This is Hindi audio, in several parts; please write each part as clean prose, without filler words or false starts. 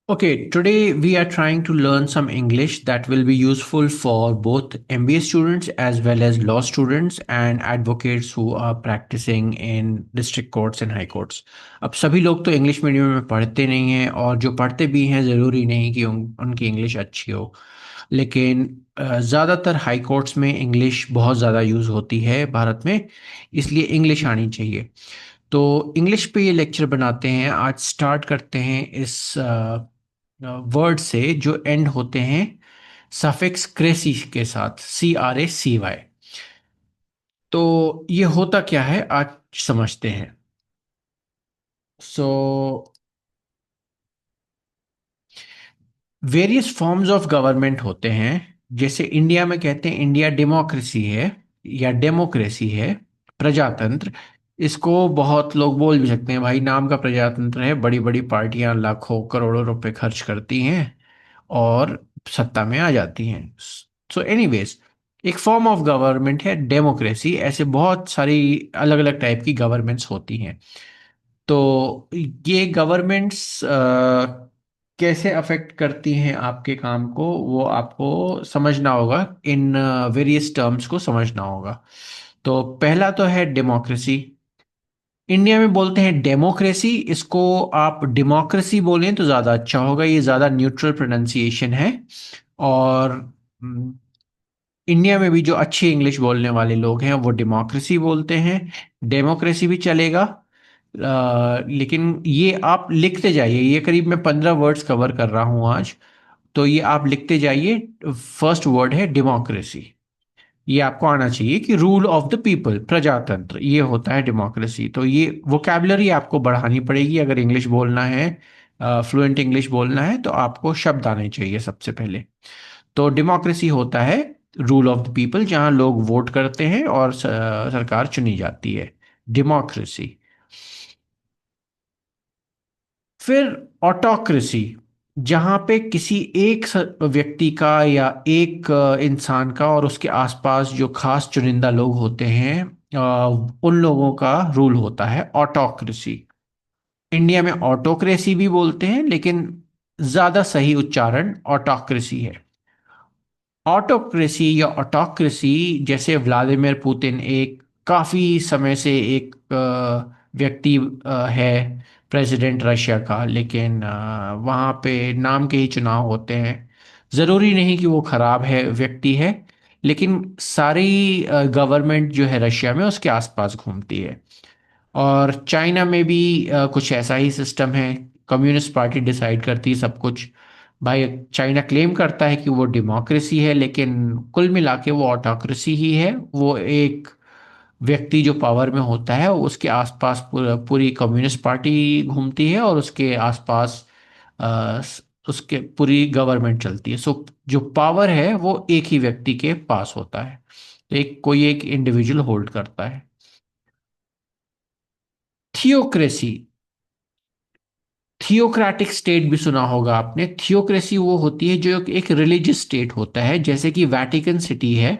Okay, today we are trying to learn some English that will be useful for both MBA students as well as law students and advocates who are practicing in district courts and high courts. अब सभी लोग तो इंग्लिश मीडियम में पढ़ते नहीं हैं और जो पढ़ते भी हैं ज़रूरी नहीं कि उनकी इंग्लिश अच्छी हो। लेकिन ज़्यादातर हाई कोर्ट्स में इंग्लिश बहुत ज़्यादा यूज़ होती है भारत में, इसलिए इंग्लिश आनी चाहिए। तो इंग्लिश पे ये लेक्चर बनाते हैं। आज स्टार्ट करते हैं इस वर्ड से जो एंड होते हैं सफिक्स क्रेसी के साथ, CRACY। तो ये होता क्या है आज समझते हैं। So various forms of government होते हैं। जैसे इंडिया में कहते हैं इंडिया डेमोक्रेसी है या डेमोक्रेसी है, प्रजातंत्र। इसको बहुत लोग बोल भी सकते हैं, भाई नाम का प्रजातंत्र है, बड़ी बड़ी पार्टियां लाखों करोड़ों रुपए खर्च करती हैं और सत्ता में आ जाती हैं। सो एनीवेज, एक फॉर्म ऑफ गवर्नमेंट है डेमोक्रेसी। ऐसे बहुत सारी अलग अलग टाइप की गवर्नमेंट्स होती हैं। तो ये गवर्नमेंट्स कैसे अफेक्ट करती हैं आपके काम को, वो आपको समझना होगा। इन वेरियस टर्म्स को समझना होगा। तो पहला तो है डेमोक्रेसी। इंडिया में बोलते हैं डेमोक्रेसी, इसको आप डेमोक्रेसी बोलें तो ज़्यादा अच्छा होगा, ये ज़्यादा न्यूट्रल प्रोनाउंसिएशन है। और इंडिया में भी जो अच्छी इंग्लिश बोलने वाले लोग हैं वो डेमोक्रेसी बोलते हैं। डेमोक्रेसी भी चलेगा। लेकिन ये आप लिखते जाइए, ये करीब मैं 15 वर्ड्स कवर कर रहा हूँ आज। तो ये आप लिखते जाइए। फर्स्ट वर्ड है डेमोक्रेसी। ये आपको आना चाहिए कि रूल ऑफ द पीपल, प्रजातंत्र, ये होता है डेमोक्रेसी। तो ये वोकैबुलरी आपको बढ़ानी पड़ेगी अगर इंग्लिश बोलना है, फ्लुएंट इंग्लिश बोलना है, तो आपको शब्द आने चाहिए सबसे पहले। तो डेमोक्रेसी होता है रूल ऑफ द पीपल, जहां लोग वोट करते हैं और सरकार चुनी जाती है, डेमोक्रेसी। फिर ऑटोक्रेसी, जहां पे किसी एक व्यक्ति का या एक इंसान का और उसके आसपास जो खास चुनिंदा लोग होते हैं, उन लोगों का रूल होता है, ऑटोक्रेसी। इंडिया में ऑटोक्रेसी भी बोलते हैं, लेकिन ज्यादा सही उच्चारण ऑटोक्रेसी है। ऑटोक्रेसी या ऑटोक्रेसी, जैसे व्लादिमीर पुतिन एक काफी समय से एक व्यक्ति है, प्रेसिडेंट रशिया का। लेकिन वहाँ पे नाम के ही चुनाव होते हैं। जरूरी नहीं कि वो खराब है व्यक्ति है, लेकिन सारी गवर्नमेंट जो है रशिया में उसके आसपास घूमती है। और चाइना में भी कुछ ऐसा ही सिस्टम है। कम्युनिस्ट पार्टी डिसाइड करती है सब कुछ। भाई चाइना क्लेम करता है कि वो डेमोक्रेसी है, लेकिन कुल मिला के वो ऑटोक्रेसी ही है। वो एक व्यक्ति जो पावर में होता है उसके आसपास पूरी कम्युनिस्ट पार्टी घूमती है और उसके आसपास अ, उसके पूरी गवर्नमेंट चलती है। सो जो पावर है वो एक ही व्यक्ति के पास होता है, तो एक कोई एक इंडिविजुअल होल्ड करता है। थियोक्रेसी, थियोक्रेटिक स्टेट भी सुना होगा आपने। थियोक्रेसी वो होती है जो एक रिलीजियस स्टेट होता है, जैसे कि वैटिकन सिटी है।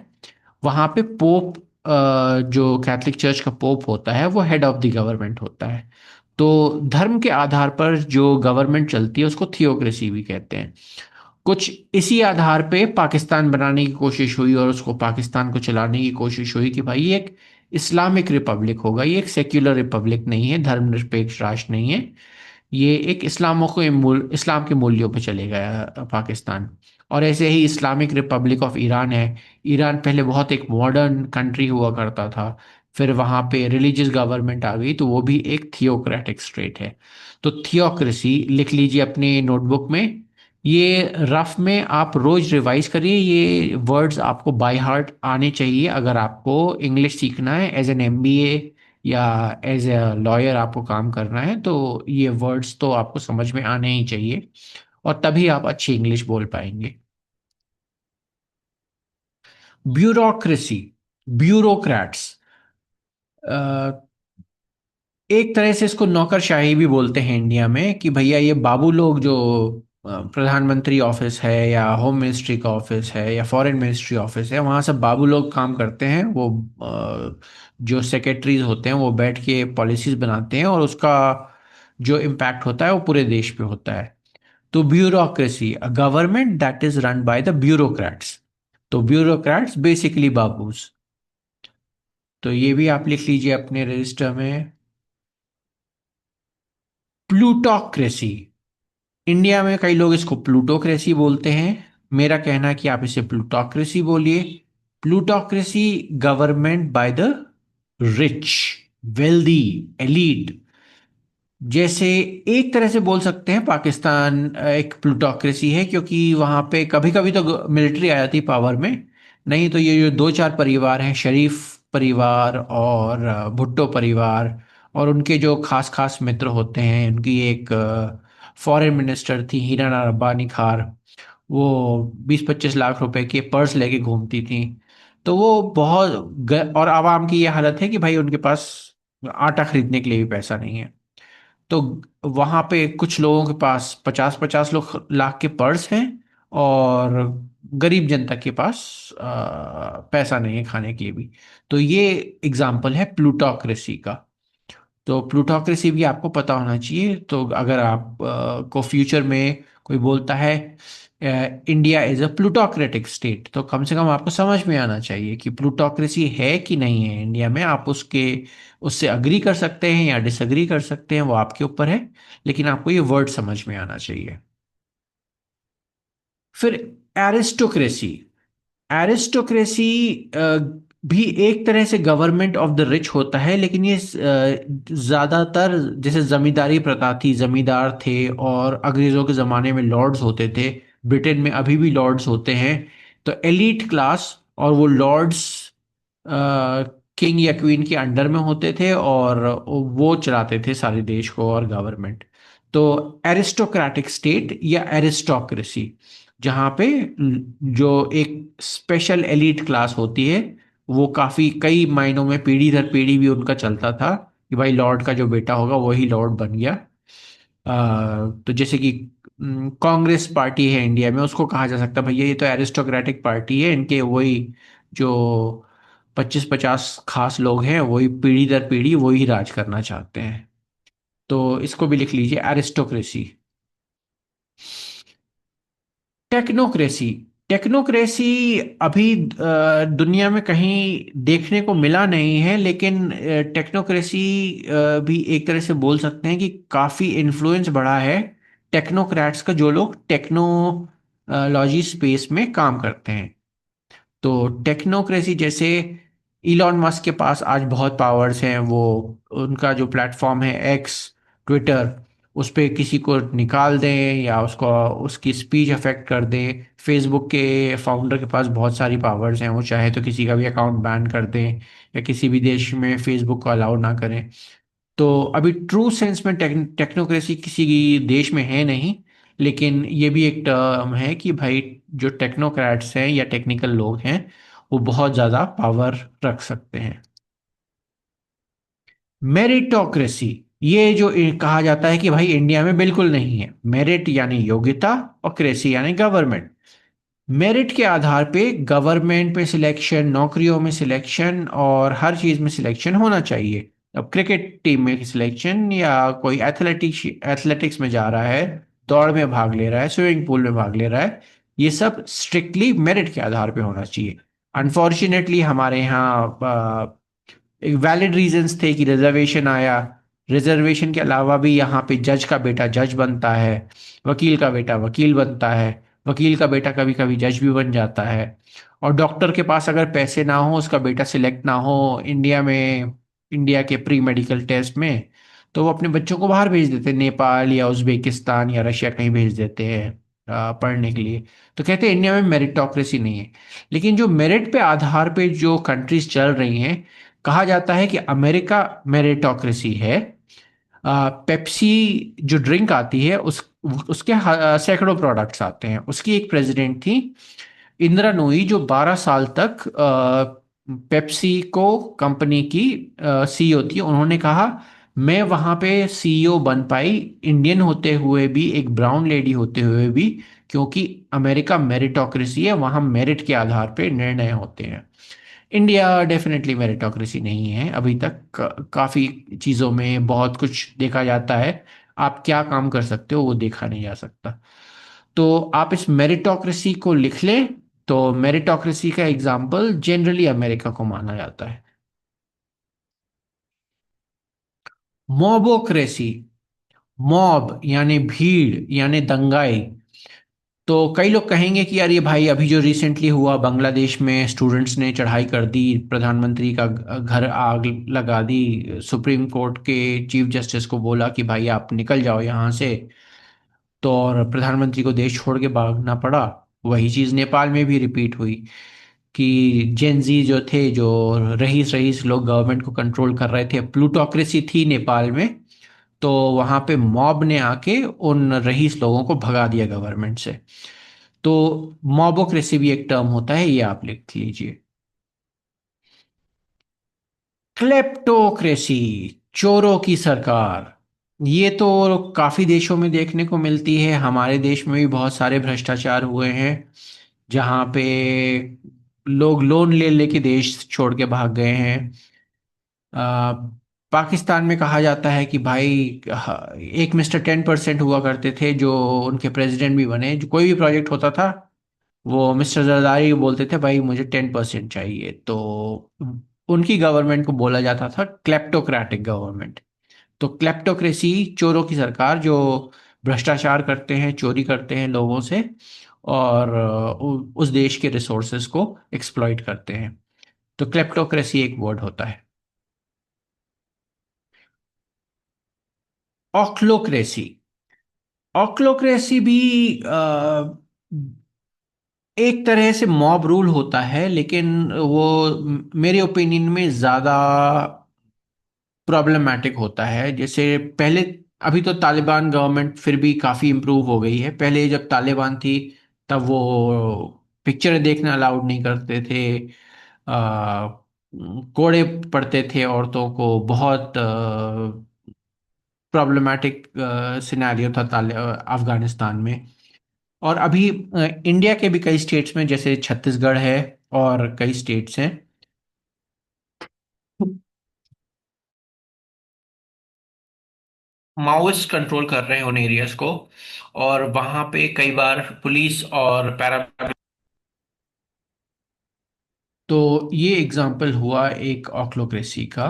वहां पे पोप, जो कैथोलिक चर्च का पोप होता है, वो हेड ऑफ द गवर्नमेंट होता है। तो धर्म के आधार पर जो गवर्नमेंट चलती है उसको थियोक्रेसी भी कहते हैं। कुछ इसी आधार पे पाकिस्तान बनाने की कोशिश हुई और उसको पाकिस्तान को चलाने की कोशिश हुई कि भाई ये एक इस्लामिक रिपब्लिक होगा, ये एक सेक्युलर रिपब्लिक नहीं है, धर्मनिरपेक्ष राष्ट्र नहीं है। ये एक इस्लाम के मूल्यों पे चले गया पाकिस्तान। और ऐसे ही इस्लामिक रिपब्लिक ऑफ ईरान है। ईरान पहले बहुत एक मॉडर्न कंट्री हुआ करता था, फिर वहाँ पे रिलीजियस गवर्नमेंट आ गई, तो वो भी एक थियोक्रेटिक स्टेट है। तो थियोक्रेसी लिख लीजिए अपने नोटबुक में। ये रफ में आप रोज रिवाइज करिए, ये वर्ड्स आपको बाय हार्ट आने चाहिए अगर आपको इंग्लिश सीखना है एज एन एमबीए या एज ए लॉयर आपको काम करना है। तो ये वर्ड्स तो आपको समझ में आने ही चाहिए और तभी आप अच्छी इंग्लिश बोल पाएंगे। ब्यूरोक्रेसी, ब्यूरोक्रेट्स, एक तरह से इसको नौकरशाही भी बोलते हैं इंडिया में, कि भैया ये बाबू लोग जो प्रधानमंत्री ऑफिस है या होम मिनिस्ट्री का ऑफिस है या फॉरेन मिनिस्ट्री ऑफिस है, वहाँ सब बाबू लोग काम करते हैं। वो जो सेक्रेटरीज होते हैं वो बैठ के पॉलिसीज बनाते हैं और उसका जो इम्पैक्ट होता है वो पूरे देश पे होता है। तो bureaucracy, a government that is run by the bureaucrats. तो ब्यूरोक्रेट्स बेसिकली बाबूज। तो ये भी आप लिख लीजिए अपने रजिस्टर में। प्लूटोक्रेसी, इंडिया में कई लोग इसको प्लूटोक्रेसी बोलते हैं। मेरा कहना है कि आप इसे प्लूटोक्रेसी बोलिए। Plutocracy, government by the rich, wealthy, elite. जैसे एक तरह से बोल सकते हैं पाकिस्तान एक प्लूटोक्रेसी है, क्योंकि वहां पे कभी कभी तो मिलिट्री आ जाती पावर में। नहीं तो ये जो दो चार परिवार हैं, शरीफ परिवार और भुट्टो परिवार, और उनके जो खास खास मित्र होते हैं, उनकी एक फॉरेन मिनिस्टर थी हीना रब्बानी खार, वो 20-25 लाख रुपए के पर्स लेके घूमती थी। तो वो और आवाम की ये हालत है कि भाई उनके पास आटा खरीदने के लिए भी पैसा नहीं है। तो वहां पे कुछ लोगों के पास 50-50 लाख के पर्स हैं, और गरीब जनता के पास पैसा नहीं है खाने के लिए भी। तो ये एग्जाम्पल है प्लूटोक्रेसी का। तो प्लूटोक्रेसी भी आपको पता होना चाहिए। तो अगर आप को फ्यूचर में कोई बोलता है इंडिया इज अ प्लूटोक्रेटिक स्टेट, तो कम से कम आपको समझ में आना चाहिए कि प्लूटोक्रेसी है कि नहीं है इंडिया में। आप उससे अग्री कर सकते हैं या डिसअग्री कर सकते हैं, वो आपके ऊपर है, लेकिन आपको ये वर्ड समझ में आना चाहिए। फिर एरिस्टोक्रेसी। एरिस्टोक्रेसी भी एक तरह से गवर्नमेंट ऑफ द रिच होता है, लेकिन ये ज्यादातर, जैसे जमींदारी प्रथा थी, जमींदार थे, और अंग्रेजों के जमाने में लॉर्ड्स होते थे। ब्रिटेन में अभी भी लॉर्ड्स होते हैं। तो एलीट क्लास और वो लॉर्ड्स किंग या क्वीन के अंडर में होते थे, और वो चलाते थे सारे देश को और गवर्नमेंट। तो एरिस्टोक्रेटिक स्टेट या एरिस्टोक्रेसी, जहाँ पे जो एक स्पेशल एलीट क्लास होती है, वो काफी कई मायनों में पीढ़ी दर पीढ़ी भी उनका चलता था कि भाई लॉर्ड का जो बेटा होगा वही लॉर्ड बन गया। तो जैसे कि कांग्रेस पार्टी है इंडिया में, उसको कहा जा सकता है भैया ये तो एरिस्टोक्रेटिक पार्टी है, इनके वही जो 25-50 खास लोग हैं वही पीढ़ी दर पीढ़ी वही राज करना चाहते हैं। तो इसको भी लिख लीजिए, एरिस्टोक्रेसी। टेक्नोक्रेसी। टेक्नोक्रेसी अभी दुनिया में कहीं देखने को मिला नहीं है, लेकिन टेक्नोक्रेसी भी एक तरह से बोल सकते हैं कि काफी इन्फ्लुएंस बढ़ा है टेक्नोक्रेट्स का, जो लोग टेक्नोलॉजी स्पेस में काम करते हैं। तो टेक्नोक्रेसी जैसे इलॉन मस्क के पास आज बहुत पावर्स हैं, वो उनका जो प्लेटफॉर्म है एक्स, ट्विटर, उस पे किसी को निकाल दें या उसको उसकी स्पीच अफेक्ट कर दें। फेसबुक के फाउंडर के पास बहुत सारी पावर्स हैं, वो चाहे तो किसी का भी अकाउंट बैन कर दें या किसी भी देश में फेसबुक को अलाउ ना करें। तो अभी ट्रू सेंस में टेक्नोक्रेसी किसी देश में है नहीं, लेकिन ये भी एक टर्म है कि भाई जो टेक्नोक्रेट्स हैं या टेक्निकल लोग हैं वो बहुत ज़्यादा पावर रख सकते हैं। मेरिटोक्रेसी, ये जो कहा जाता है कि भाई इंडिया में बिल्कुल नहीं है। मेरिट यानी योग्यता, और क्रेसी यानी गवर्नमेंट। मेरिट के आधार पे गवर्नमेंट में सिलेक्शन, नौकरियों में सिलेक्शन, और हर चीज में सिलेक्शन होना चाहिए। अब क्रिकेट टीम में सिलेक्शन, या कोई एथलेटिक्स में जा रहा है, दौड़ में भाग ले रहा है, स्विमिंग पूल में भाग ले रहा है, ये सब स्ट्रिक्टली मेरिट के आधार पे होना चाहिए। अनफॉर्चुनेटली हमारे यहाँ एक वैलिड रीजंस थे कि रिजर्वेशन आया। रिजर्वेशन के अलावा भी यहाँ पे जज का बेटा जज बनता है, वकील का बेटा वकील बनता है, वकील का बेटा कभी कभी जज भी बन जाता है। और डॉक्टर के पास अगर पैसे ना हो, उसका बेटा सिलेक्ट ना हो इंडिया में, इंडिया के प्री मेडिकल टेस्ट में, तो वो अपने बच्चों को बाहर भेज देते हैं, नेपाल या उज्बेकिस्तान या रशिया कहीं भेज देते हैं पढ़ने के लिए। तो कहते हैं इंडिया में मेरिटोक्रेसी नहीं है। लेकिन जो मेरिट पे आधार पे जो कंट्रीज चल रही हैं, कहा जाता है कि अमेरिका मेरिटोक्रेसी है। पेप्सी जो ड्रिंक आती है, उसके सैकड़ों प्रोडक्ट्स आते हैं। उसकी एक प्रेसिडेंट थी, इंदिरा नूई, जो 12 साल तक पेप्सी को कंपनी की सीईओ थी। उन्होंने कहा मैं वहां पे सीईओ बन पाई इंडियन होते हुए भी, एक ब्राउन लेडी होते हुए भी, क्योंकि अमेरिका मेरिटोक्रेसी है, वहां मेरिट के आधार पे निर्णय होते हैं। इंडिया डेफिनेटली मेरिटोक्रेसी नहीं है अभी तक। काफी चीजों में बहुत कुछ देखा जाता है, आप क्या काम कर सकते हो वो देखा नहीं जा सकता। तो आप इस मेरिटोक्रेसी को लिख लें। तो मेरिटोक्रेसी का एग्जाम्पल जनरली अमेरिका को माना जाता है। मॉबोक्रेसी, मॉब यानी भीड़ यानी दंगाई। तो कई लोग कहेंगे कि यार ये भाई अभी जो रिसेंटली हुआ बांग्लादेश में स्टूडेंट्स ने चढ़ाई कर दी, प्रधानमंत्री का घर आग लगा दी, सुप्रीम कोर्ट के चीफ जस्टिस को बोला कि भाई आप निकल जाओ यहाँ से, तो और प्रधानमंत्री को देश छोड़ के भागना पड़ा। वही चीज़ नेपाल में भी रिपीट हुई कि जेनजी जो थे, जो रईस रईस लोग गवर्नमेंट को कंट्रोल कर रहे थे, प्लूटोक्रेसी थी नेपाल में। तो वहां पे मॉब ने आके उन रईस लोगों को भगा दिया गवर्नमेंट से। तो मॉबोक्रेसी भी एक टर्म होता है, ये आप लिख लीजिए। क्लेप्टोक्रेसी, चोरों की सरकार। ये तो काफी देशों में देखने को मिलती है, हमारे देश में भी बहुत सारे भ्रष्टाचार हुए हैं जहाँ पे लोग लोन ले लेके देश छोड़ के भाग गए हैं। आ, पाकिस्तान में कहा जाता है कि भाई एक मिस्टर 10% हुआ करते थे जो उनके प्रेसिडेंट भी बने, जो कोई भी प्रोजेक्ट होता था वो मिस्टर जरदारी बोलते थे भाई मुझे 10% चाहिए। तो उनकी गवर्नमेंट को बोला जाता था क्लेप्टोक्रेटिक गवर्नमेंट। तो क्लेप्टोक्रेसी, चोरों की सरकार, जो भ्रष्टाचार करते हैं, चोरी करते हैं लोगों से और उस देश के रिसोर्सेज को एक्सप्लॉइट करते हैं। तो क्लेप्टोक्रेसी एक वर्ड होता है। ऑक्लोक्रेसी, ऑक्लोक्रेसी भी एक तरह से मॉब रूल होता है, लेकिन वो मेरे ओपिनियन में ज्यादा प्रॉब्लमेटिक होता है। जैसे पहले, अभी तो तालिबान गवर्नमेंट फिर भी काफी इम्प्रूव हो गई है। पहले जब तालिबान थी तब वो पिक्चर देखना अलाउड नहीं करते थे, कोड़े पड़ते थे औरतों को, बहुत प्रॉब्लमेटिक सिनेरियो था अफगानिस्तान में। और अभी इंडिया के भी कई स्टेट्स में, जैसे छत्तीसगढ़ है और कई स्टेट्स हैं, माओइस्ट कंट्रोल कर रहे हैं उन एरियाज को। और वहां पे कई बार पुलिस और पैरा, तो ये एग्जाम्पल हुआ एक ऑक्लोक्रेसी का।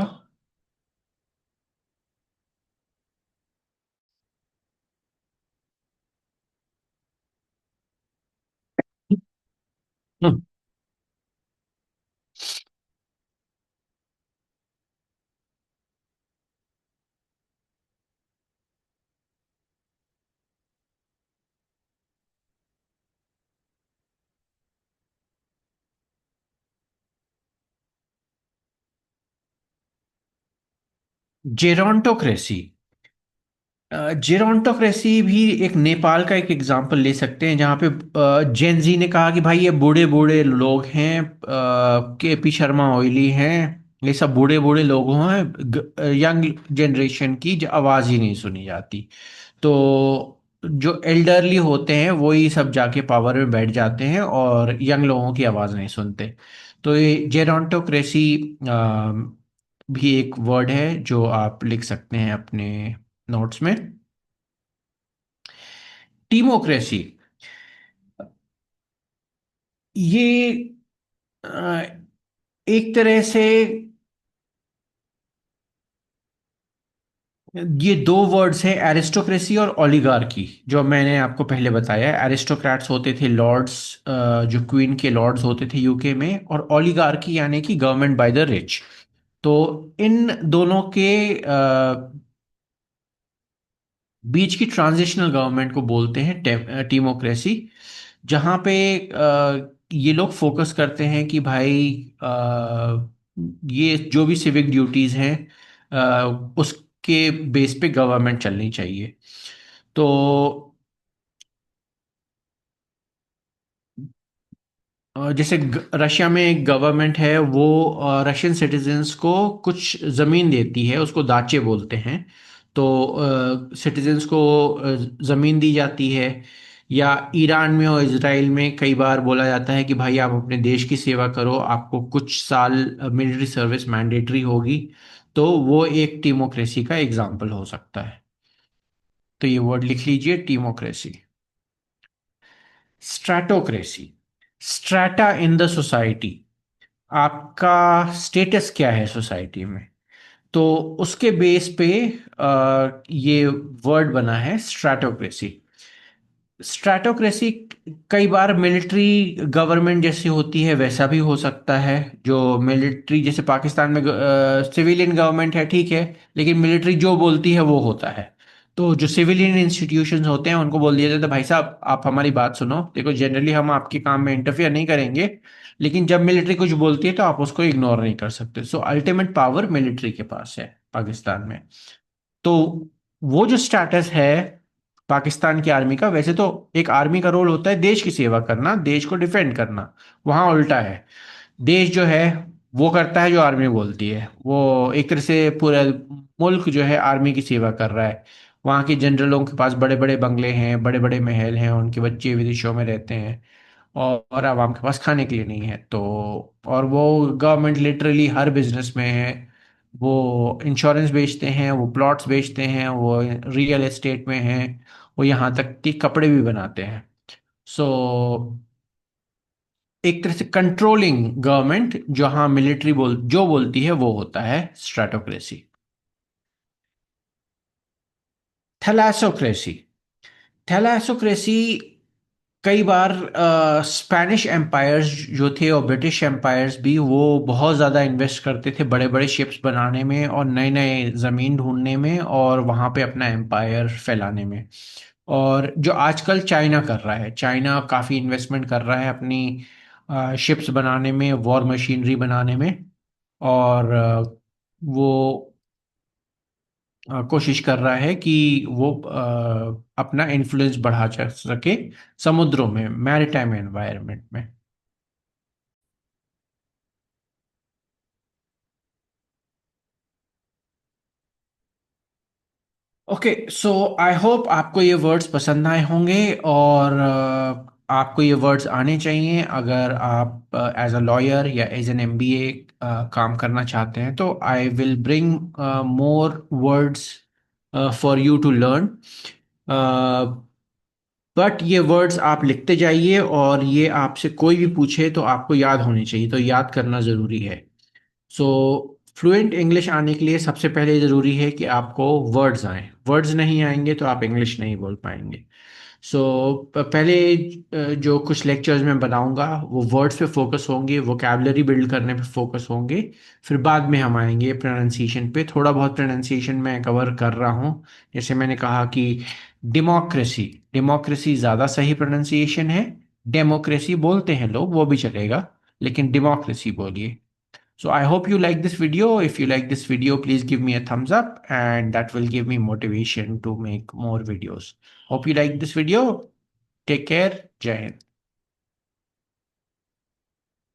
जेरोंटोक्रेसी, जेरोंटोक्रेसी भी एक नेपाल का एक एग्जाम्पल ले सकते हैं, जहाँ पे जेनजी ने कहा कि भाई ये बूढ़े बूढ़े लोग हैं, केपी शर्मा ओली हैं, ये सब बूढ़े बूढ़े लोग हैं, यंग जनरेशन की जो आवाज़ ही नहीं सुनी जाती। तो जो एल्डरली होते हैं वही सब जाके पावर में बैठ जाते हैं और यंग लोगों की आवाज़ नहीं सुनते। तो ये जेरोंटोक्रेसी भी एक वर्ड है जो आप लिख सकते हैं अपने नोट्स में। टीमोक्रेसी, ये अ, एक तरह से, ये दो वर्ड्स हैं, एरिस्टोक्रेसी और ओलिगार्की। जो मैंने आपको पहले बताया, एरिस्टोक्रेट्स होते थे लॉर्ड्स, जो क्वीन के लॉर्ड्स होते थे यूके में, और ओलिगार्की यानी कि गवर्नमेंट बाय द रिच। तो इन दोनों के बीच की ट्रांजिशनल गवर्नमेंट को बोलते हैं टीमोक्रेसी। जहाँ पे ये लोग फोकस करते हैं कि भाई ये जो भी सिविक ड्यूटीज हैं उसके बेस पे गवर्नमेंट चलनी चाहिए। तो जैसे रशिया में एक गवर्नमेंट है, वो रशियन सिटीजन्स को कुछ ज़मीन देती है, उसको दाचे बोलते हैं। तो सिटीजन्स को ज़मीन दी जाती है। या ईरान में और इजराइल में कई बार बोला जाता है कि भाई आप अपने देश की सेवा करो, आपको कुछ साल मिलिट्री सर्विस मैंडेटरी होगी। तो वो एक टीमोक्रेसी का एग्जाम्पल हो सकता है। तो ये वर्ड लिख लीजिए, टीमोक्रेसी। स्ट्रैटोक्रेसी, स्ट्रैटा इन द सोसाइटी, आपका स्टेटस क्या है सोसाइटी में, तो उसके बेस पे ये वर्ड बना है स्ट्रैटोक्रेसी। स्ट्रैटोक्रेसी कई बार मिलिट्री गवर्नमेंट जैसी होती है वैसा भी हो सकता है। जो मिलिट्री जैसे पाकिस्तान में सिविलियन गवर्नमेंट है, ठीक है, लेकिन मिलिट्री जो बोलती है वो होता है। तो जो सिविलियन इंस्टीट्यूशंस होते हैं उनको बोल दिया जाता है भाई साहब आप हमारी बात सुनो, देखो जनरली हम आपके काम में इंटरफियर नहीं करेंगे, लेकिन जब मिलिट्री कुछ बोलती है तो आप उसको इग्नोर नहीं कर सकते। सो अल्टीमेट पावर मिलिट्री के पास है पाकिस्तान में। तो वो जो स्टेटस है पाकिस्तान की आर्मी का, वैसे तो एक आर्मी का रोल होता है देश की सेवा करना, देश को डिफेंड करना, वहां उल्टा है। देश जो है वो करता है जो आर्मी बोलती है, वो एक तरह से पूरा मुल्क जो है आर्मी की सेवा कर रहा है। वहाँ के जनरलों के पास बड़े बड़े बंगले हैं, बड़े बड़े महल हैं, उनके बच्चे विदेशों में रहते हैं, और आवाम के पास खाने के लिए नहीं है। तो और वो गवर्नमेंट लिटरली हर बिजनेस में है। वो इंश्योरेंस बेचते हैं, वो प्लॉट्स बेचते हैं, वो रियल एस्टेट में हैं, वो यहाँ तक कि कपड़े भी बनाते हैं। सो एक तरह से कंट्रोलिंग गवर्नमेंट जहां मिलिट्री जो बोलती है वो होता है स्ट्रेटोक्रेसी। थैलासोक्रेसी, थैलासोक्रेसी कई बार स्पेनिश एम्पायर्स जो थे और ब्रिटिश एम्पायर्स भी, वो बहुत ज़्यादा इन्वेस्ट करते थे बड़े बड़े शिप्स बनाने में और नए नए ज़मीन ढूंढने में और वहाँ पे अपना एम्पायर फैलाने में। और जो आजकल चाइना कर रहा है, चाइना काफ़ी इन्वेस्टमेंट कर रहा है अपनी शिप्स बनाने में, वॉर मशीनरी बनाने में, और वो कोशिश कर रहा है कि वो अपना इन्फ्लुएंस बढ़ा सके समुद्रों में, मैरिटाइम एनवायरनमेंट में। ओके, सो आई होप आपको ये वर्ड्स पसंद आए होंगे, और आपको ये वर्ड्स आने चाहिए अगर आप एज अ लॉयर या एज एन एमबीए काम करना चाहते हैं। तो I will bring more words for you to learn, but ये वर्ड्स आप लिखते जाइए, और ये आपसे कोई भी पूछे तो आपको याद होनी चाहिए, तो याद करना ज़रूरी है। सो फ्लुएंट इंग्लिश आने के लिए सबसे पहले ज़रूरी है कि आपको वर्ड्स आए, वर्ड्स नहीं आएंगे तो आप इंग्लिश नहीं बोल पाएंगे। सो पहले जो कुछ लेक्चर्स मैं बनाऊंगा वो वर्ड्स पे फोकस होंगे, वोकैबलरी बिल्ड करने पे फोकस होंगे। फिर बाद में हम आएंगे प्रोनाउंसिएशन पे, थोड़ा बहुत प्रोनाउंसिएशन मैं कवर कर रहा हूँ। जैसे मैंने कहा कि डेमोक्रेसी, डेमोक्रेसी ज़्यादा सही प्रोनाउंसिएशन है। डेमोक्रेसी बोलते हैं लोग, वो भी चलेगा, लेकिन डेमोक्रेसी बोलिए। So I hope you like this video. If you like this video, please give me a thumbs up, and that will give me motivation to make more videos. Hope you like this video. Take care. Jai Hind.